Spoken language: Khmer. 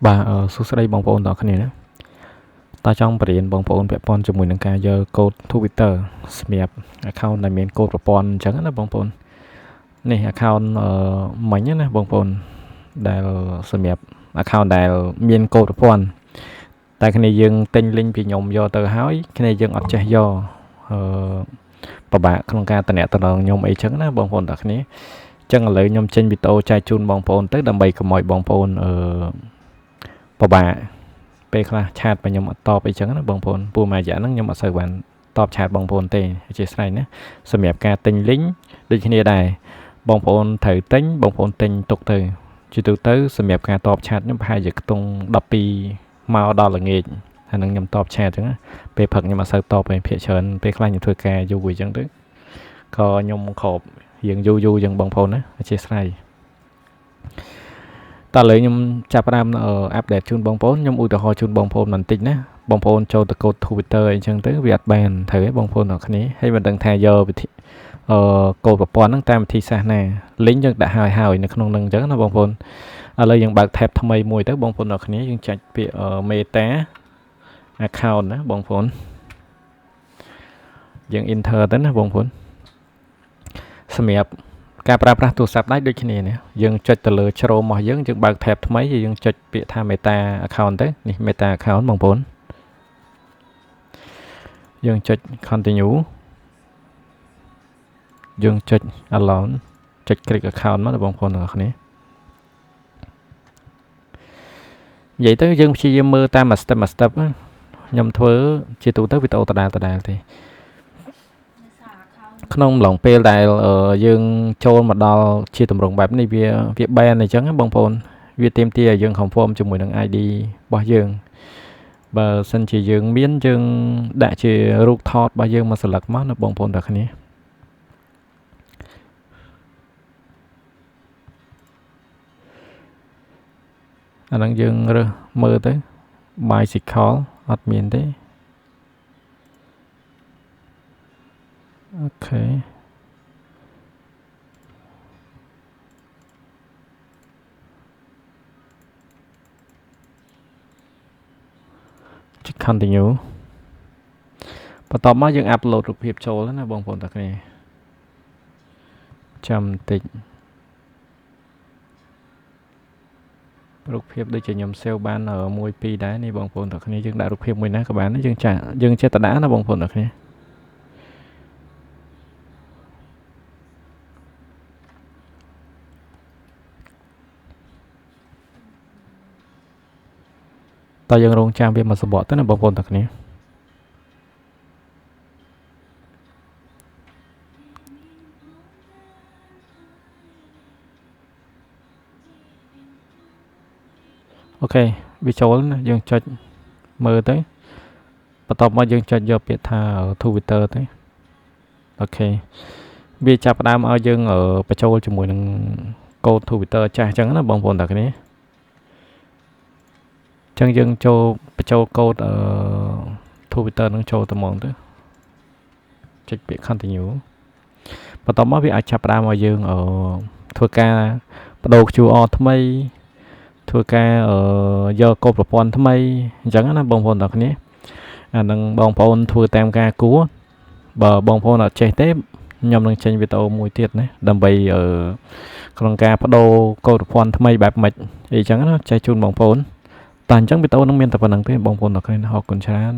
បាទសួស្តីបងប្អូនទាំងអស់គ្នាណាតើចង់បរៀនបងប្អូនពាក់ព័ន្ធជាមួយនឹងការយកកូដ Twitter សម្រាប់ account ដែលមានកូដប្រព័ន្ធអញ្ចឹងណាបងប្អូននេះ account មិញណាបងប្អូនដែលសម្រាប់ account ដែលមានកូដប្រព័ន្ធតែគ្នាយើងទិញ link ពីខ្ញុំយកទៅហើយគ្នាយើងអត់ចេះយកពិបាកក្នុងការតំណែងខ្ញុំអីចឹងណាបងប្អូនទាំងគ្នាចឹងឥឡូវខ្ញុំចេញវីដេអូចែកជូនបងប្អូនទៅដើម្បីកុំឲ្យបងប្អូនពិបាកពេលខ្លះឆាតរបស់ខ្ញុំអត់តបអីចឹងណាបងប្អូនពូមួយរយៈហ្នឹងខ្ញុំអត់សូវបានតបឆាតបងប្អូនទេអធិស្ឋានណាសម្រាប់ការទិញ link ដូចគ្នាដែរបងប្អូនត្រូវទិញបងប្អូនទិញទុកទៅជាទូទៅសម្រាប់ការតបឆាតខ្ញុំប្រហែលជាខ្ទង់12មកដល់ល្ងាចហើយនឹងខ្ញុំតបឆាតចឹងណាពេលព្រឹកខ្ញុំអត់សូវតបទេភាគច្រើនពេលខ្លះខ្ញុំធ្វើការយូរអីចឹងទៅក៏ខ្ញុំគ្របយើងយូរចឹងបងប្អូនណាអធិស្ឋានតើឥឡូវខ្ញុំចាប់ផ្ដើមអាប់ដេតជូនបងប្អូនខ្ញុំឧទាហរណ៍ជូនបងប្អូនបន្តិចណាបងប្អូនចូលទៅកូដ Twitter អីចឹងទៅវាអត់បានត្រូវទេបងប្អូនទាំងគ្នាហើយមិនដឹងថាយកវិធីកូដប្រព័ន្ធហ្នឹងតាមវិធីសាស្ត្រណា link យើងដាក់ហើយនៅក្នុងហ្នឹងអញ្ចឹងណាបងប្អូនឥឡូវយើងបើក tab ថ្មីមួយទៅបងប្អូនទាំងគ្នាយើងចុចពាក្យ meta account ណាបងប្អូនយើង enter ទៅណាបងប្អូនសម្រាប់ការប្រើប្រាស់ទូរស័ព្ទដៃដូចគ្នានេះយើងចុចទៅលើជ្រោមរបស់យើងបើក tab ថ្មីយើងចុចពាក្យថា meta account ទៅនេះ meta account បងប្អូនយើងចុច continue យើងចុច allow ចុច click account មកបងប្អូនទាំងអស់គ្នានិយាយទៅយើងព្យាយាមមើលតាមមួយ step ខ្ញុំធ្វើជាទូទៅវីដេអូដដែលទេក្នុងឡងពេលដែលយើងចូលមកដល់ជាទម្រង់បែបនេះវា ban អញ្ចឹងបងប្អូនវាទាមទារឲ្យយើង confirm ជាមួយនឹង ID របស់យើងបើសិនជាយើងមានយើងដាក់ជារូបថតរបស់យើងមកស្លឹកមកណាបងប្អូនទាំងគ្នាអាហ្នឹងយើងរើសមើលទៅ bicycle អត់មានទេអូខេចុច continue បន្ទាប់មកយើង upload រូបភាពចូលណាបងប្អូនទាំងគ្នាចាំបន្តិចរូបភាពដូចជាខ្ញុំ save បាន1 2ដែរនេះបងប្អូនទាំងគ្នាយើងដាក់រូបភាពមួយណាក៏បានយើងចេះតែដាក់ណាបងប្អូនទាំងគ្នាតើយើងរងចាំវាមកសបកទៅណាបងប្អូនទាំងគ្នាអូខេវាចូលណាយើងចុចមើលទៅបន្ទាប់មកយើងចុចយកពាក្យថា Twitter ទៅអូខេវាចាប់ផ្ដើមឲ្យយើងបញ្ចូលជាមួយនឹងកូដ Twitter ចាស់អញ្ចឹងណាបងប្អូនទាំងគ្នាអញ្ចឹងយើងចូលបញ្ចូលកូដTwitter នឹងចូលទៅហ្មងទៅចុចពាក្យ continue បន្ទាប់មកវាអាចចាប់ផ្ដើមឲ្យយើងធ្វើការបដូរ QR ថ្មីធ្វើការយកកូដប្រព័ន្ធថ្មីអញ្ចឹងណាបងប្អូនទាំងគ្នាអានឹងបងប្អូនធ្វើតាមការគួរបើបងប្អូនអត់ចេះទេខ្ញុំនឹងចេញវីដេអូមួយទៀតណាដើម្បីក្នុងការបដូរកូដប្រព័ន្ធថ្មីបែបម៉េចអីចឹងណាចែកជូនបងប្អូនតែអញ្ចឹងវីដេអូនឹងមានតែប៉ុណ្្នឹងទេបងប្អូនទាំងគ្នាអរគុណច្រើន